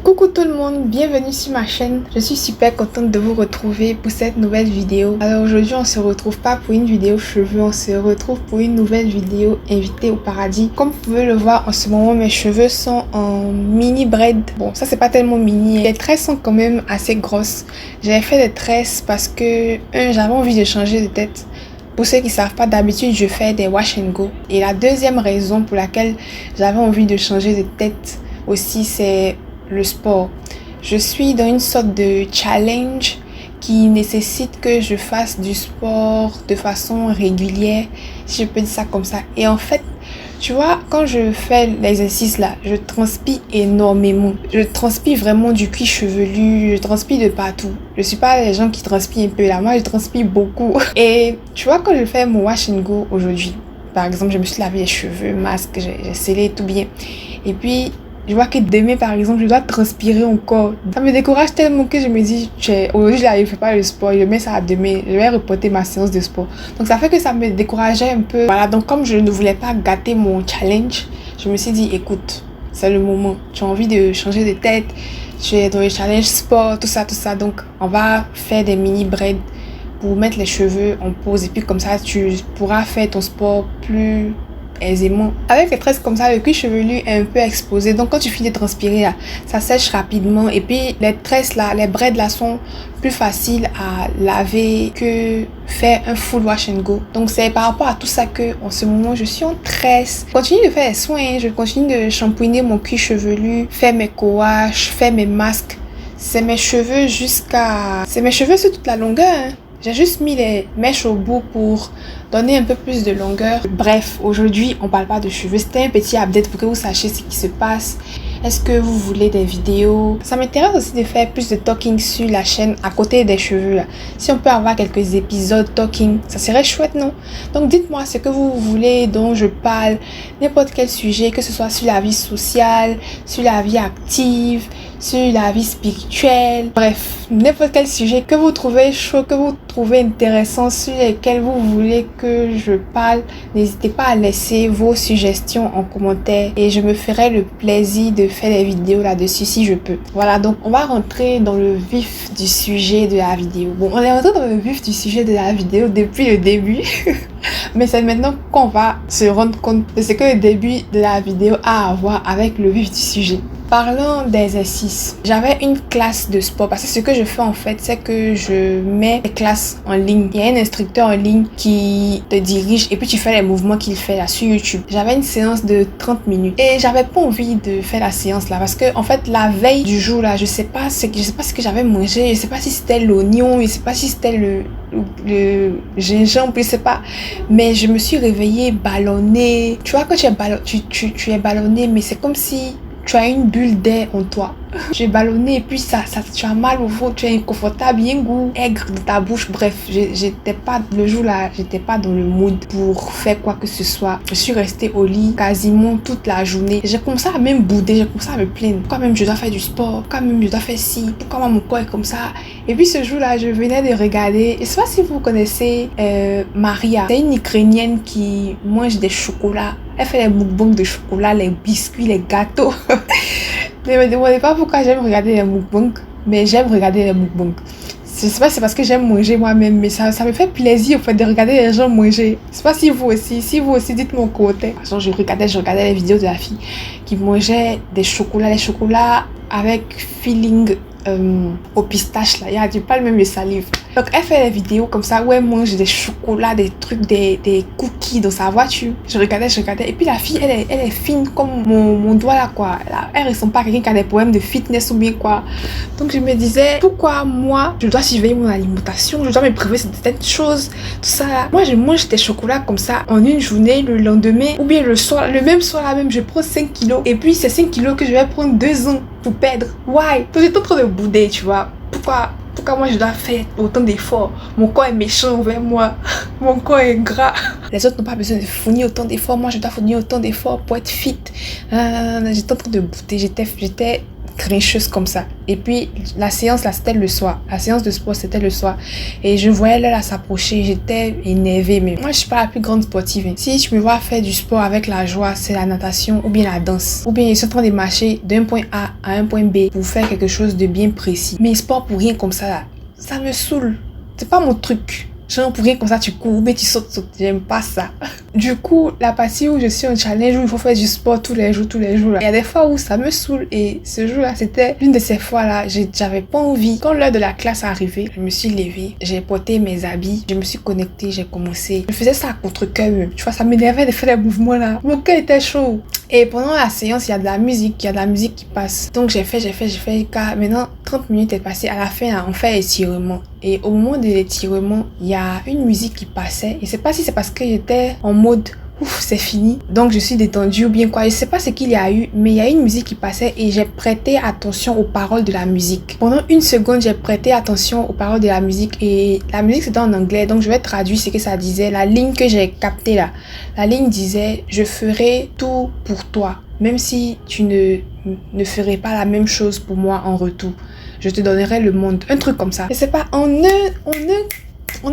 Coucou tout le monde, bienvenue sur ma chaîne. Je suis super contente de vous retrouver pour cette nouvelle vidéo. Alors aujourd'hui on se retrouve pas pour une vidéo cheveux, on se retrouve pour une nouvelle vidéo invitée au paradis. Comme vous pouvez le voir en ce moment, mes cheveux sont en mini braid. Bon, ça c'est pas tellement mini, les tresses sont quand même assez grosses. J'avais fait des tresses parce que j'avais envie de changer de tête. Pour ceux qui ne savent pas, d'habitude, je fais des wash and go. Et la deuxième raison pour laquelle j'avais envie de changer de tête aussi, c'est le sport. Je suis dans une sorte de challenge qui nécessite que je fasse du sport de façon régulière, si je peux dire ça comme ça. Et en fait, tu vois, quand je fais l'exercice là, je transpire énormément. Je transpire vraiment du cuir chevelu, je transpire de partout. Je suis pas les gens qui transpirent un peu là, moi je transpire beaucoup. Et tu vois, quand je fais mon wash and go aujourd'hui, par exemple, je me suis lavé les cheveux, masque, j'ai scellé tout bien. Et puis, je vois que demain, par exemple, je dois transpirer encore. Ça me décourage tellement que je me dis, aujourd'hui, je ne fais pas le sport, je mets ça à demain, je vais reporter ma séance de sport. Donc, ça fait que ça me décourageait un peu. Voilà, donc comme je ne voulais pas gâter mon challenge, je me suis dit, écoute, c'est le moment. Tu as envie de changer de tête, tu es dans le challenge sport, tout ça. Donc, on va faire des mini braids pour mettre les cheveux en pause. Et puis, comme ça, tu pourras faire ton sport plus aisément. Avec les tresses comme ça, le cuir chevelu est un peu exposé, donc quand tu finis de transpirer là, ça sèche rapidement. Et puis les tresses là, les braids là sont plus faciles à laver que faire un full wash and go. Donc c'est par rapport à tout ça que en ce moment je suis en tresse. Je continue de faire les soins, je continue de shampouiner mon cuir chevelu, faire mes co-wash, faire mes masques. C'est mes cheveux sur toute la longueur, hein. J'ai juste mis les mèches au bout pour donner un peu plus de longueur. Bref, aujourd'hui, on parle pas de cheveux. C'était un petit update pour que vous sachiez ce qui se passe. Est-ce que vous voulez des vidéos? Ça m'intéresse aussi de faire plus de talking sur la chaîne à côté des cheveux là. Si on peut avoir quelques épisodes talking, ça serait chouette, non? Donc dites-moi ce que vous voulez dont je parle. N'importe quel sujet, que ce soit sur la vie sociale, sur la vie active, sur la vie spirituelle. Bref, n'importe quel sujet que vous trouvez chaud, que vous trouvez intéressant, sur lesquels vous voulez que je parle. N'hésitez pas à laisser vos suggestions en commentaire et je me ferai le plaisir de faire des vidéos là-dessus si je peux. Voilà, donc on va rentrer dans le vif du sujet de la vidéo. Bon, on est rentré dans le vif du sujet de la vidéo depuis le début. Mais c'est maintenant qu'on va se rendre compte de ce que le début de la vidéo a à voir avec le vif du sujet. Parlons d'exercices. J'avais une classe de sport parce que ce que je fais en fait, c'est que je mets des classes en ligne. Il y a un instructeur en ligne qui te dirige et puis tu fais les mouvements qu'il fait là sur YouTube. J'avais une séance de 30 minutes et j'avais pas envie de faire la séance là parce que en fait la veille du jour là, je sais pas ce que j'avais mangé, je sais pas si c'était l'oignon, je sais pas si c'était le gingembre, je sais pas, mais je me suis réveillée ballonnée. Tu vois, quand tu es ballonnée, mais c'est comme si tu as une bulle d'air en toi. J'ai ballonné et puis tu as mal au ventre, tu es inconfortable, il y a un goût aigre dans ta bouche. Bref, le jour là, j'étais pas dans le mood pour faire quoi que ce soit. Je suis restée au lit quasiment toute la journée. J'ai commencé à même bouder, j'ai commencé à me plaindre. Pourquoi même je dois faire du sport? Pourquoi même je dois faire ci? Pourquoi mon corps est comme ça? Et puis ce jour là, je venais de regarder, je sais pas si vous connaissez Maria. C'est une Ukrainienne qui mange des chocolats. Elle fait les mukbangs de chocolat, les biscuits, les gâteaux. Ne me demandez pas pourquoi j'aime regarder les mukbangs, mais j'aime regarder les mukbangs. Je sais pas si c'est parce que j'aime manger moi-même, mais ça me fait plaisir en fait de regarder les gens manger. Je sais pas si vous aussi. Si vous aussi, dites-moi en commentaire. Je regardais les vidéos de la fille qui mangeait des chocolats, les chocolats avec feeling au pistache là. Il y a du pas le même de salive. Donc elle fait des vidéos comme ça où elle mange des chocolats, des trucs, des cookies dans sa voiture. Je regardais. Et puis la fille, elle est fine comme mon doigt là quoi. Elle ressemble pas à quelqu'un qui a des problèmes de fitness ou bien quoi. Donc je me disais, pourquoi moi, je dois surveiller mon alimentation, je dois me priver de certaines choses, tout ça là. Moi je mange des chocolats comme ça en une journée, le lendemain, ou bien le même soir là même, je prends 5 kilos. Et puis c'est 5 kilos que je vais prendre 2 ans pour perdre. Why? Donc j'étais en train de bouder, tu vois. Pourquoi moi je dois faire autant d'efforts? Mon corps est méchant envers moi. Mon corps est gras. Les autres n'ont pas besoin de fournir autant d'efforts. Moi je dois fournir autant d'efforts pour être fit. J'étais en train de bouder. J'étais grincheuse comme ça. Et puis, la séance, là, c'était le soir. La séance de sport, c'était le soir. Et je voyais l'heure s'approcher. J'étais énervée. Mais moi, je suis pas la plus grande sportive. Si tu me vois faire du sport avec la joie, c'est la natation ou bien la danse. Ou bien, je suis en train de marcher d'un point A à un point B pour faire quelque chose de bien précis. Mais sport pour rien comme ça, là, ça me saoule. C'est pas mon truc. Genre pour rien comme ça tu cours mais tu sautes. J'aime pas ça. Du coup, la partie où je suis en challenge où il faut faire du sport tous les jours là. Il y a des fois où ça me saoule et ce jour là c'était l'une de ces fois là, j'avais pas envie. Quand l'heure de la classe est arrivée, je me suis levée, j'ai porté mes habits, je me suis connectée, j'ai commencé. Je faisais ça à contre-cœur même. Tu vois, ça m'énervait de faire des mouvements là. Mon cœur était chaud. Et pendant la séance, il y a de la musique qui passe. Donc j'ai fait, car maintenant 30 minutes est passée. À la fin, là, on fait l'étirement. Et au moment de l'étirement, il y a une musique qui passait. Et je sais pas si c'est parce que j'étais en mode ouf, c'est fini. Donc je suis détendue ou bien quoi. Je sais pas ce qu'il y a eu, mais il y a une musique qui passait et j'ai prêté attention aux paroles de la musique. Pendant une seconde, j'ai prêté attention aux paroles de la musique et la musique c'était en anglais. Donc je vais traduire ce que ça disait. La ligne que j'ai captée là, la ligne disait « Je ferai tout pour toi, même si tu ne ferais pas la même chose pour moi en retour. Je te donnerai le monde. » Un truc comme ça. Je sais pas, en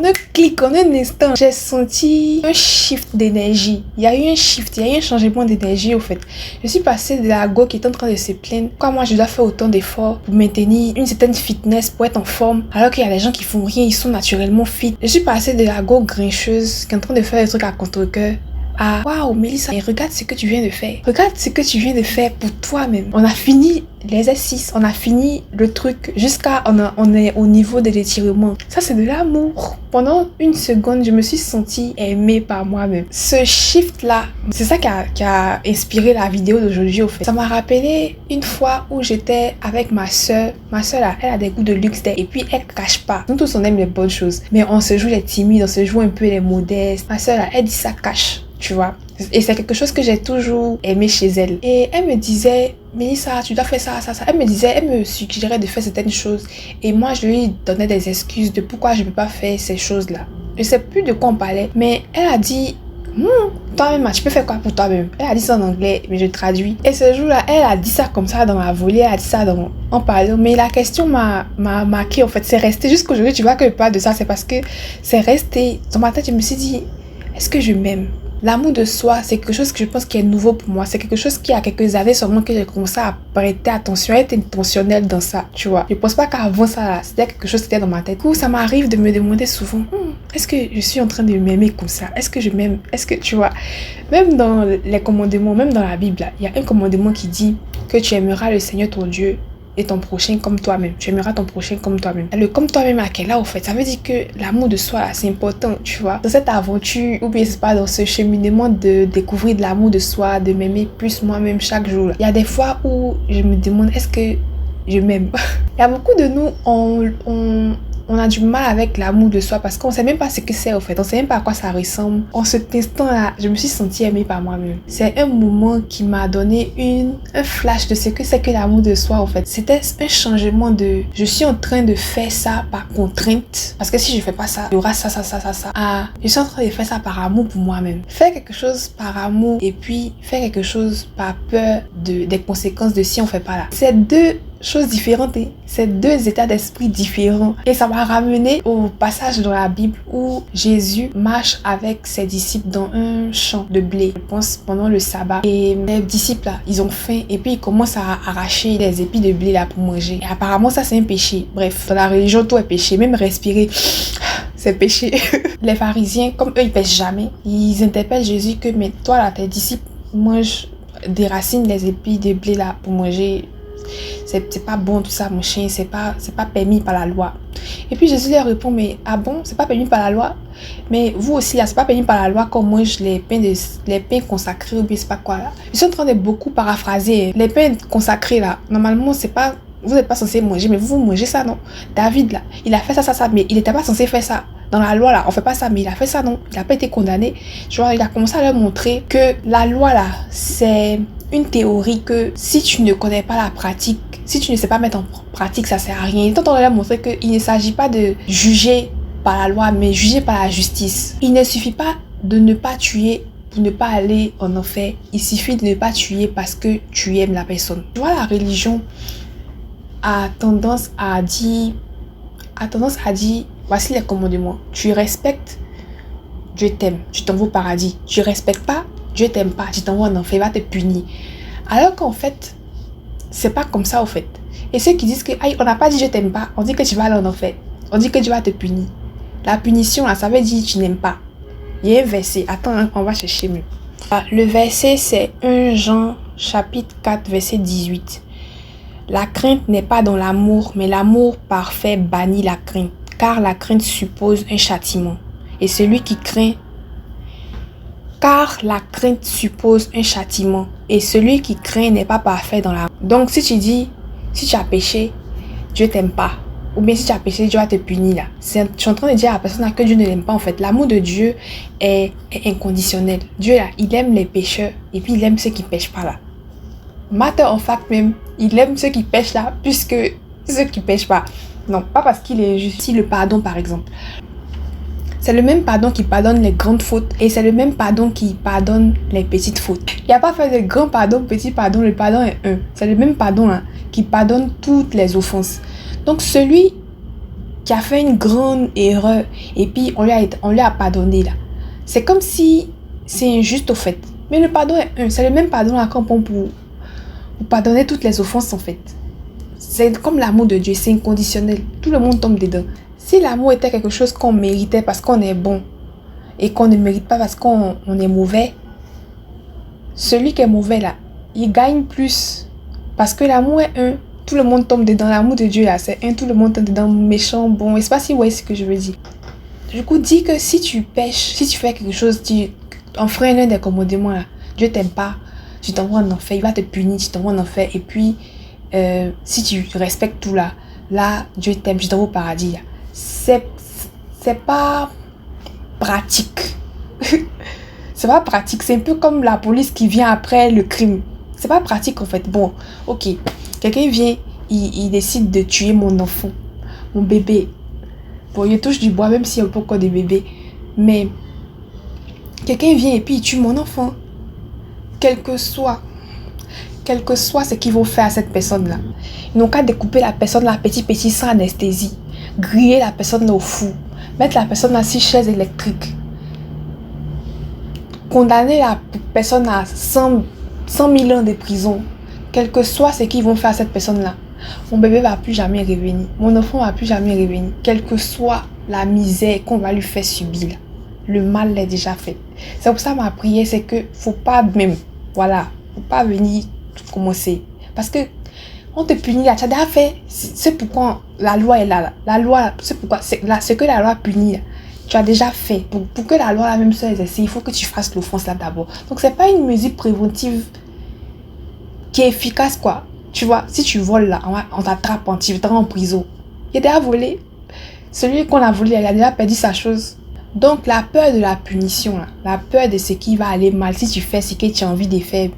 un clic, en un instant, j'ai senti un shift d'énergie. Il y a eu un shift, il y a eu un changement d'énergie au fait. Je suis passée de la go qui est en train de se plaindre. Pourquoi moi je dois faire autant d'efforts pour maintenir une certaine fitness, pour être en forme, alors qu'il y a des gens qui font rien, ils sont naturellement fit. Je suis passée de la go grincheuse qui est en train de faire des trucs à contre-cœur. Ah, waouh, Mélissa, et regarde ce que tu viens de faire. Regarde ce que tu viens de faire pour toi-même. On a fini l'exercice, on a fini le truc jusqu'à on est au niveau de l'étirement. Ça, c'est de l'amour. Pendant une seconde, je me suis sentie aimée par moi-même. Ce shift-là, c'est ça qui a inspiré la vidéo d'aujourd'hui, au fait. Ça m'a rappelé une fois où j'étais avec ma soeur. Ma soeur, là, elle a des goûts de luxe et puis elle cache pas. Nous tous, on aime les bonnes choses. Mais on se joue les timides, on se joue un peu les modestes. Ma soeur, là, elle dit ça cache. Tu vois, et c'est quelque chose que j'ai toujours aimé chez elle. Et elle me disait, Mélissa, tu dois faire ça. Elle me suggérait de faire certaines choses. Et moi, je lui donnais des excuses de pourquoi je ne peux pas faire ces choses-là. Je sais plus de quoi on parlait, mais elle a dit, toi-même, tu peux faire quoi pour toi-même? Elle a dit ça en anglais, mais je traduis. Et ce jour-là, elle a dit ça comme ça dans la volée, elle a dit ça en parlant. Mais la question m'a marqué, en fait. C'est resté jusqu'aujourd'hui, tu vois que je parle de ça, c'est parce que c'est resté. Dans ma tête, je me suis dit, est-ce que je m'aime? L'amour de soi, c'est quelque chose que je pense qui est nouveau pour moi. C'est quelque chose qui, a quelques années seulement, que j'ai commencé à prêter attention, à être intentionnelle dans ça, tu vois. Je pense pas qu'avant ça, c'était quelque chose qui était dans ma tête. Du coup, ça m'arrive de me demander souvent, est-ce que je suis en train de m'aimer comme ça? Est-ce que je m'aime? Est-ce que, tu vois, même dans les commandements, même dans la Bible, il y a un commandement qui dit que tu aimeras le Seigneur ton Dieu et ton prochain comme toi-même. Tu aimeras ton prochain comme toi-même. Le comme toi-même à quel là, au fait, ça veut dire que l'amour de soi, là, c'est important, tu vois. Dans cette aventure, ou bien c'est pas dans ce cheminement de découvrir de l'amour de soi, de m'aimer plus moi-même chaque jour. Il y a des fois où je me demande, est-ce que je m'aime? Il y a beaucoup de nous, on a du mal avec l'amour de soi parce qu'on sait même pas ce que c'est, au fait. On sait même pas à quoi ça ressemble. En cet instant-là, je me suis sentie aimée par moi-même. C'est un moment qui m'a donné un flash de ce que c'est que l'amour de soi, en fait. C'était un changement de... Je suis en train de faire ça par contrainte. Parce que si je fais pas ça, il y aura ça. Ah, je suis en train de faire ça par amour pour moi-même. Faire quelque chose par amour et puis faire quelque chose par peur des conséquences de si on fait pas là. C'est deux choses différentes, c'est deux états d'esprit différents. Et ça m'a ramené au passage dans la Bible où Jésus marche avec ses disciples dans un champ de blé, je pense pendant le sabbat. Et les disciples là, ils ont faim et puis ils commencent à arracher des épis de blé là pour manger. Et apparemment ça c'est un péché. Bref, dans la religion tout est péché, même respirer c'est péché. Les pharisiens, comme eux ils pêchent jamais, ils interpellent Jésus que mais toi là tes disciples mangent des racines, des épis de blé là pour manger. C'est pas bon tout ça mon chien, c'est pas permis par la loi. Et puis Jésus leur répond, mais ah bon, c'est pas permis par la loi? Mais vous aussi là, c'est pas permis par la loi qu'on mange les pains consacrés ou bien c'est pas quoi là. Je suis en train de beaucoup paraphraser. Les pains consacrés là, normalement c'est pas, vous n'êtes pas censé manger, mais vous mangez ça, non? David là, il a fait ça, mais il n'était pas censé faire ça. Dans la loi là, on fait pas ça, mais il a fait ça, non? Il a pas été condamné. Tu vois, il a commencé à leur montrer que la loi là, c'est une théorie que si tu ne connais pas la pratique, si tu ne sais pas mettre en pratique, ça sert à rien. Il est en train de leur montrer qu'il ne s'agit pas de juger par la loi, mais juger par la justice. Il ne suffit pas de ne pas tuer pour ne pas aller en enfer. Il suffit de ne pas tuer parce que tu aimes la personne. Tu vois, la religion, a tendance à dire, voici les commandements. Tu respectes, Dieu t'aime, tu t'envoies au paradis. Tu respectes pas, Dieu t'aime pas, tu t'envoies en enfer, il va te punir. Alors qu'en fait, c'est pas comme ça au fait. Et ceux qui disent que on n'a pas dit je t'aime pas, on dit que tu vas aller en enfer. On dit que Dieu va te punir. La punition là, ça veut dire tu n'aimes pas. Il y a un verset, attends, hein, on va chercher mieux. Le verset c'est 1 Jean chapitre 4 verset 18. La crainte n'est pas dans l'amour, mais l'amour parfait bannit la crainte, car la crainte suppose un châtiment. Et celui qui craint, car la crainte suppose un châtiment, et celui qui craint n'est pas parfait dans l'amour. Donc si tu dis, si tu as péché, Dieu t'aime pas, ou bien si tu as péché, Dieu va te punir là. Je suis en train de dire à la personne là que Dieu ne l'aime pas en fait. L'amour de Dieu est inconditionnel. Dieu là, il aime les pécheurs, et puis il aime ceux qui pêchent pas là. Matter of fact même, il aime ceux qui pêchent là, plus que ceux qui pêchent pas. Non, pas parce qu'il est juste. Si le pardon par exemple. C'est le même pardon qui pardonne les grandes fautes et c'est le même pardon qui pardonne les petites fautes. Il n'y a pas fait de grand pardon, petit pardon, le pardon est un. C'est le même pardon là, qui pardonne toutes les offenses. Donc celui qui a fait une grande erreur et puis on lui a pardonné là. C'est comme si c'est injuste au fait. Mais le pardon est un. C'est le même pardon là qu'on prend pour pardonner toutes les offenses en fait. C'est comme l'amour de Dieu, c'est inconditionnel. Tout le monde tombe dedans. Si l'amour était quelque chose qu'on méritait parce qu'on est bon et qu'on ne mérite pas parce qu'on est mauvais, celui qui est mauvais là, il gagne plus. Parce que l'amour est un. Tout le monde tombe dedans. L'amour de Dieu là, c'est un. Tout le monde tombe dedans. Méchant, bon. Et c'est pas si ouais ce que je veux dire. Du coup, dis que si tu pêches, si tu fais quelque chose, tu enfreins l'un des commandements là, Dieu t'aime pas, tu t'envoies en enfer, il va te punir, tu t'envoies en enfer. Et puis, si tu respectes tout là, Dieu t'aime, tu t'envoies au paradis là. C'est pas pratique. C'est pas pratique. C'est un peu comme la police qui vient après le crime. C'est pas pratique en fait. Bon, ok. Quelqu'un vient, il décide de tuer mon enfant, mon bébé. Bon, il touche du bois même s'il n'y a pas encore de bébé. Mais quelqu'un vient et puis il tue mon enfant. Quel que soit ce qu'ils vont faire à cette personne-là. Ils n'ont qu'à découper la personne là petit sans anesthésie. Griller la personne là au fou. Mettre la personne à 6 chaises électriques. Condamner la personne à 100 000 ans de prison. Quel que soit ce qu'ils vont faire à cette personne-là. Mon bébé va plus jamais revenir. Mon enfant va plus jamais revenir. Quelle que soit la misère qu'on va lui faire subir là. Le mal est déjà fait. C'est pour ça ma prière, c'est que faut pas même, voilà, faut pas venir commencer. Parce que on te punit là, tu as déjà fait. C'est pourquoi la loi est là. La loi, c'est pourquoi, ce que la loi punit là, tu as déjà fait. Pour que la loi la même soit exercée, il faut que tu fasses l'offense là d'abord. Donc c'est pas une mesure préventive qui est efficace quoi. Tu vois, si tu voles là, on t'attrape, on te rend en prison. Il a déjà volé. Celui qu'on a volé, il a déjà perdu sa chose. Donc la peur de la punition là, la peur de ce qui va aller mal si tu fais ce que tu as envie de faire,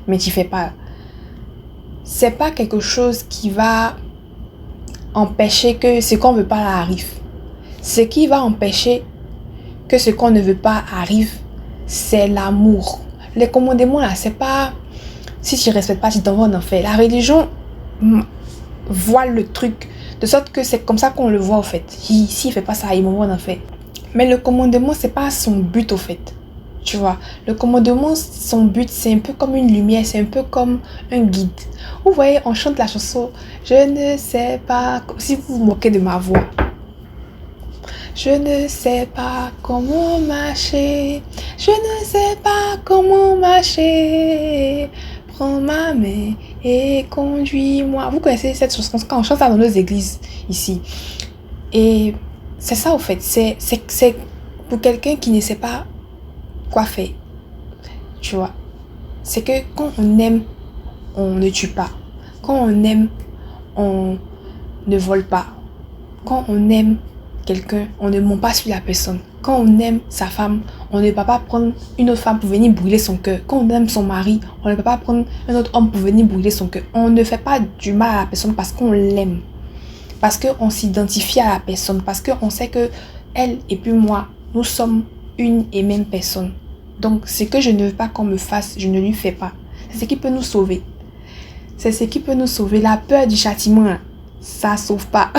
mais tu fais pas. C'est pas quelque chose qui va empêcher que ce qu'on veut pas arrive. Ce qui va empêcher que ce qu'on ne veut pas arrive, c'est l'amour. Les commandements là, c'est pas si tu respectes pas, tu t'envoies en enfer. La religion voit le truc de sorte que c'est comme ça qu'on le voit au fait. S'il fait pas ça, il m'envoie en enfer. Mais le commandement, c'est pas son but au fait. Tu vois, le commandement, son but, c'est un peu comme une lumière, c'est un peu comme un guide. Vous voyez, on chante la chanson « Je ne sais pas », si vous vous moquez de ma voix. Je ne sais pas comment marcher, je ne sais pas comment marcher. Prends ma main et conduis-moi. Vous connaissez cette chanson quand on chante ça dans nos églises ici. Et c'est ça au fait, c'est pour quelqu'un qui ne sait pas quoi faire, tu vois. C'est que quand on aime, on ne tue pas. Quand on aime, on ne vole pas. Quand on aime quelqu'un, on ne ment pas sur la personne. Quand on aime sa femme, on ne va pas prendre une autre femme pour venir brûler son cœur. Quand on aime son mari, on ne va pas prendre un autre homme pour venir brûler son cœur. On ne fait pas du mal à la personne parce qu'on l'aime. Parce qu'on s'identifie à la personne. Parce qu'on sait que elle et puis moi, nous sommes une et même personne. Donc, ce que je ne veux pas qu'on me fasse, je ne lui fais pas. C'est ce qui peut nous sauver. C'est ce qui peut nous sauver. La peur du châtiment, ça sauve pas.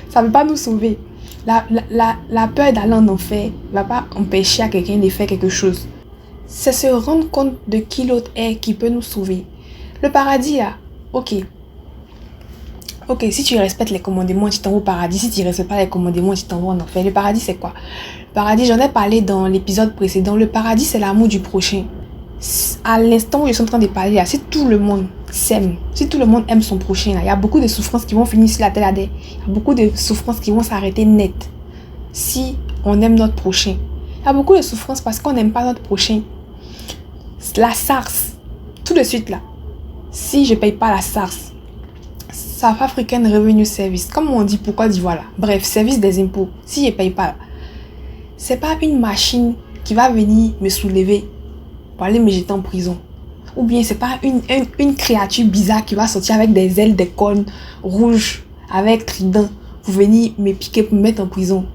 Ça ne peut pas nous sauver. La peur d'aller en enfer ne va pas empêcher à quelqu'un de faire quelque chose. C'est se rendre compte de qui l'autre est qui peut nous sauver. Le paradis, là, ok, si tu respectes les commandements, tu t'envoies au paradis. Si tu ne respectes pas les commandements, tu t'envoies en enfer. Le paradis, c'est quoi? Le paradis, j'en ai parlé dans l'épisode précédent. Le paradis, c'est l'amour du prochain. À l'instant où je suis en train de parler, là, si tout le monde s'aime, si tout le monde aime son prochain, là, il y a beaucoup de souffrances qui vont finir sur la terre. Il y a beaucoup de souffrances qui vont s'arrêter net si on aime notre prochain. Il y a beaucoup de souffrances parce qu'on n'aime pas notre prochain. La SARS, tout de suite là, si je ne paye pas la SARS, South African Revenue Service, comme on dit, pourquoi d'Ivoire là, bref, service des impôts, si je ne paye pas là, c'est pas une machine qui va venir me soulever pour aller me jeter en prison. Ou bien c'est pas une créature bizarre qui va sortir avec des ailes, des cornes rouges, avec trident, pour venir me piquer, pour me mettre en prison.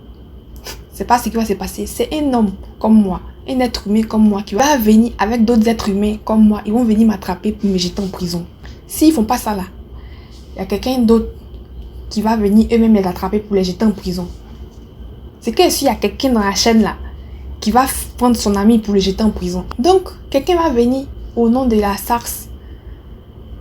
C'est pas ce qui va se passer. C'est un homme comme moi, un être humain comme moi, qui va venir avec d'autres êtres humains comme moi. Ils vont venir m'attraper pour me jeter en prison. S'ils font pas ça là, il y a quelqu'un d'autre qui va venir eux-mêmes les attraper pour les jeter en prison. C'est que s'il y a quelqu'un dans la chaîne là, qui va prendre son ami pour le jeter en prison. Donc, quelqu'un va venir au nom de la SARS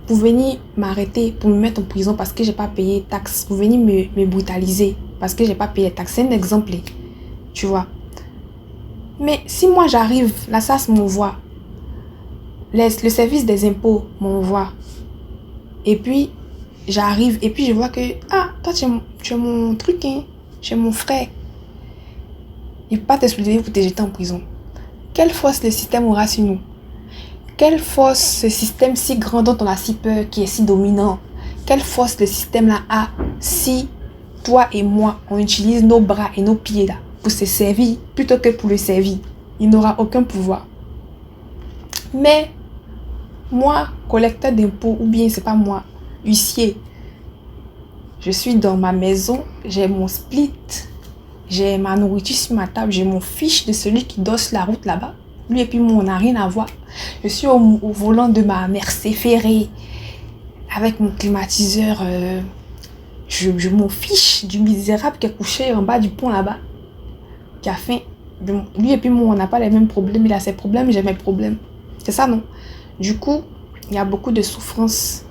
pour venir m'arrêter, pour me mettre en prison parce que j'ai pas payé taxes, pour venir me brutaliser parce que j'ai pas payé taxes. C'est un exemple, tu vois. Mais si moi j'arrive, la SARS m'envoie, le service des impôts m'envoie, et puis j'arrive, et puis je vois que, ah, toi tu es mon truc, hein, tu es mon frère. Il ne peut pas te soulever pour te jeter en prison. Quelle force le système aura sur nous? Quelle force ce système si grand dont on a si peur, qui est si dominant? Quelle force le système là a si toi et moi, on utilise nos bras et nos pieds là pour se servir plutôt que pour le servir? Il n'aura aucun pouvoir. Mais moi, collecteur d'impôts, ou bien c'est pas moi, huissier, je suis dans ma maison, j'ai mon split, j'ai ma nourriture sur ma table, j'ai mon fiche de celui qui dort sur la route là-bas. Lui et puis moi, on n'a rien à voir. Je suis au volant de ma Mercedes ferrée avec mon climatiseur. Je m'en fiche du misérable qui est couché en bas du pont là-bas, qui a faim. Lui et puis moi, on n'a pas les mêmes problèmes. Il a ses problèmes, j'ai mes problèmes. C'est ça, non? Du coup, il y a beaucoup de souffrance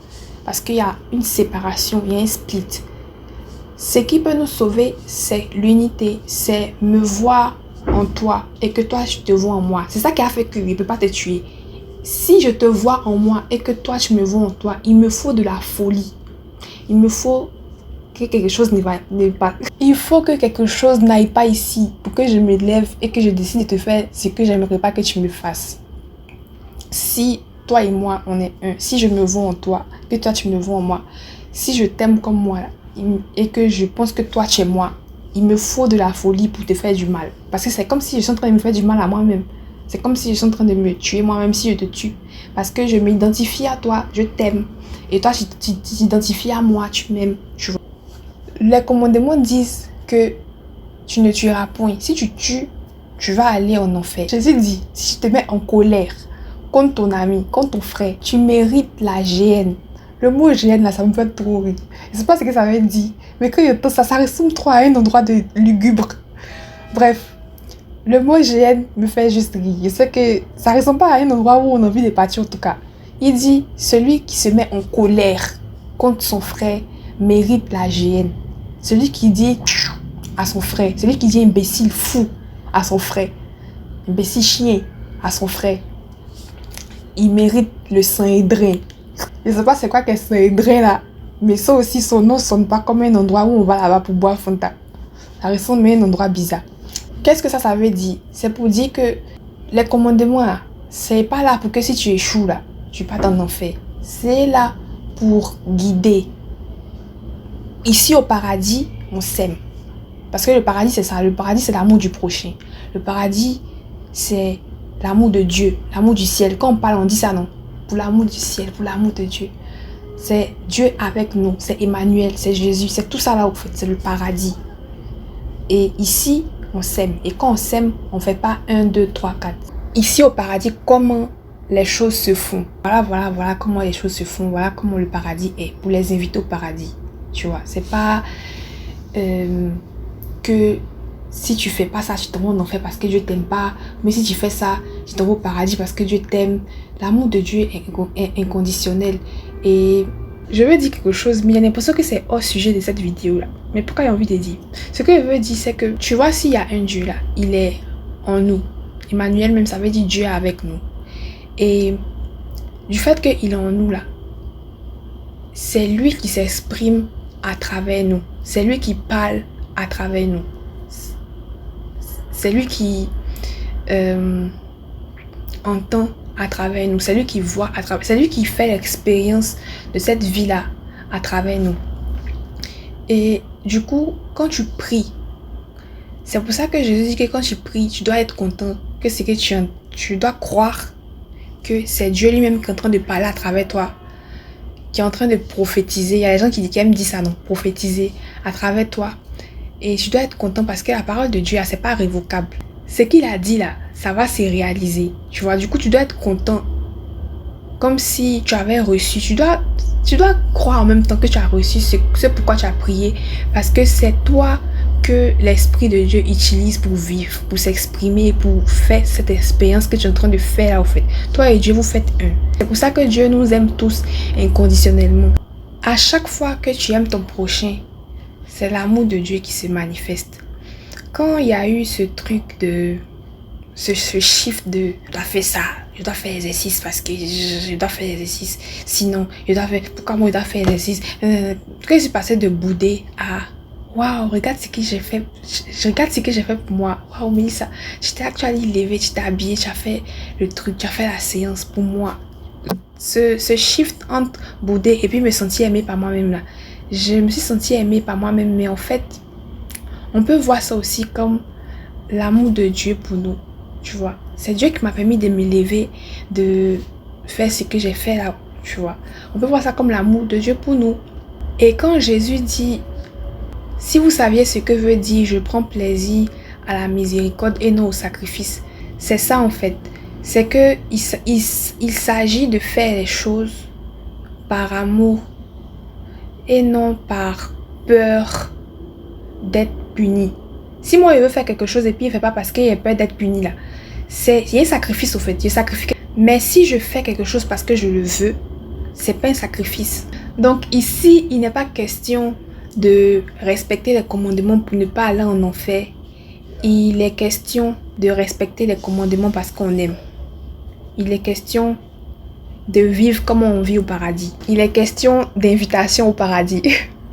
parce qu'il y a une séparation, il y a un split. Ce qui peut nous sauver, c'est l'unité, c'est me voir en toi et que toi, je te vois en moi. C'est ça qui a fait qu'il ne peut pas te tuer. Si je te vois en moi et que toi, tu me vois en toi, il me faut de la folie. Il me faut que quelque chose n'aille pas. Il faut que quelque chose n'aille pas ici pour que je me lève et que je décide de te faire ce que j'aimerais pas que tu me fasses. Si toi et moi, on est un, si je me vois en toi, que toi, tu me vois en moi, si je t'aime comme moi et que je pense que toi, tu es moi, il me faut de la folie pour te faire du mal. Parce que c'est comme si je suis en train de me faire du mal à moi-même. C'est comme si je suis en train de me tuer moi-même si je te tue. Parce que je m'identifie à toi, je t'aime. Et toi, tu t'identifies à moi, tu m'aimes. Tu vois. Les commandements disent que tu ne tueras point. Si tu tues, tu vas aller en enfer. Jésus dit, si tu te mets en colère contre ton ami, contre ton frère, tu mérites la géhenne. Le mot géhenne, là, ça me fait trop rire. Je ne sais pas ce que ça veut dire. Mais quand il y a ça ressemble trop à un endroit de lugubre. Bref, le mot géhenne me fait juste rire. Je sais que ça ne ressemble pas à un endroit où on a envie de partir en tout cas. Il dit, celui qui se met en colère contre son frère mérite la géhenne. Celui qui dit à son frère, celui qui dit imbécile fou à son frère, imbécile chien à son frère, il mérite le Saint-Hédrin. Je ne sais pas c'est quoi que Saint-Hédrin là, mais ça aussi son nom ne sonne pas comme un endroit où on va là-bas pour boire Fanta. Ça ressemble à un endroit bizarre. Qu'est-ce que ça veut dire? C'est pour dire que les commandements là, c'est pas là pour que si tu échoues là, tu pas en enfer. C'est là pour guider. Ici au paradis, on s'aime. Parce que le paradis c'est ça, le paradis c'est l'amour du prochain. Le paradis c'est l'amour de Dieu, l'amour du ciel. Quand on parle, on dit ça, non? Pour l'amour du ciel, pour l'amour de Dieu. C'est Dieu avec nous, c'est Emmanuel, c'est Jésus, c'est tout ça là au fait, c'est le paradis. Et ici, on s'aime. Et quand on s'aime, on ne fait pas 1, 2, 3, 4. Ici au paradis, comment les choses se font. Voilà comment les choses se font, voilà comment le paradis est, pour les inviter au paradis. tu vois. C'est pas que si tu fais pas ça, tu t'envoies en enfer parce que Dieu t'aime pas. Mais si tu fais ça, tu t'envoies au paradis parce que Dieu t'aime. L'amour de Dieu est inconditionnel. Et je veux dire quelque chose, mais j'ai l'impression que c'est hors sujet de cette vidéo-là. Mais pourquoi j'ai envie de dire? Ce que je veux dire, c'est que tu vois, s'il y a un Dieu là, il est en nous. Emmanuel même, ça veut dire Dieu est avec nous. Et du fait qu'il est en nous là, c'est lui qui s'exprime à travers nous. C'est lui qui parle à travers nous. C'est lui qui entend à travers nous. C'est lui qui voit à travers. C'est lui qui fait l'expérience de cette vie-là à travers nous. Et du coup, quand tu pries, c'est pour ça que Jésus dit que quand tu pries, tu dois être content, que c'est que tu dois croire que c'est Dieu lui-même qui est en train de parler à travers toi, qui est en train de prophétiser. Il y a des gens qui aiment dire ça, non, prophétiser à travers toi. Et tu dois être content parce que la parole de Dieu, c'est pas révocable. Ce qu'il a dit là, ça va se réaliser. Tu vois, du coup, tu dois être content. Comme si tu avais reçu. Tu dois croire en même temps que tu as reçu ce pourquoi tu as prié. Parce que c'est toi que l'Esprit de Dieu utilise pour vivre, pour s'exprimer, pour faire cette expérience que tu es en train de faire là, au fait. Toi et Dieu, vous faites un. C'est pour ça que Dieu nous aime tous inconditionnellement. À chaque fois que tu aimes ton prochain, c'est l'amour de Dieu qui se manifeste. Quand il y a eu ce truc de... ce shift de je dois faire ça, je dois faire l'exercice parce que je dois faire l'exercice, sinon je dois faire... Pourquoi moi je dois faire l'exercice? Quand je suis passée de bouder à... Waouh, regarde ce que j'ai fait. Je regarde ce que j'ai fait pour moi. Waouh, Mélissa, tu t'es actuellement levée, tu t'es habillée, tu as fait le truc, tu as fait la séance pour moi. Ce shift entre bouder et puis me sentir aimée par moi-même là. Je me suis sentie aimée par moi-même, mais en fait, on peut voir ça aussi comme l'amour de Dieu pour nous, tu vois. C'est Dieu qui m'a permis de me lever, de faire ce que j'ai fait là, tu vois. On peut voir ça comme l'amour de Dieu pour nous. Et quand Jésus dit, si vous saviez ce que veut dire, je prends plaisir à la miséricorde et non au sacrifice, c'est ça en fait. C'est que il s'agit de faire les choses par amour et non par peur d'être puni. Si moi je veux faire quelque chose et puis il ne fait pas parce qu'il a peur d'être puni là, il y a un sacrifice au fait, je sacrifie. Mais si je fais quelque chose parce que je le veux, c'est pas un sacrifice. Donc ici, il n'est pas question de respecter les commandements pour ne pas aller en enfer. Il est question de respecter les commandements parce qu'on aime. Il est question de vivre comme on vit au paradis. Il est question d'invitation au paradis.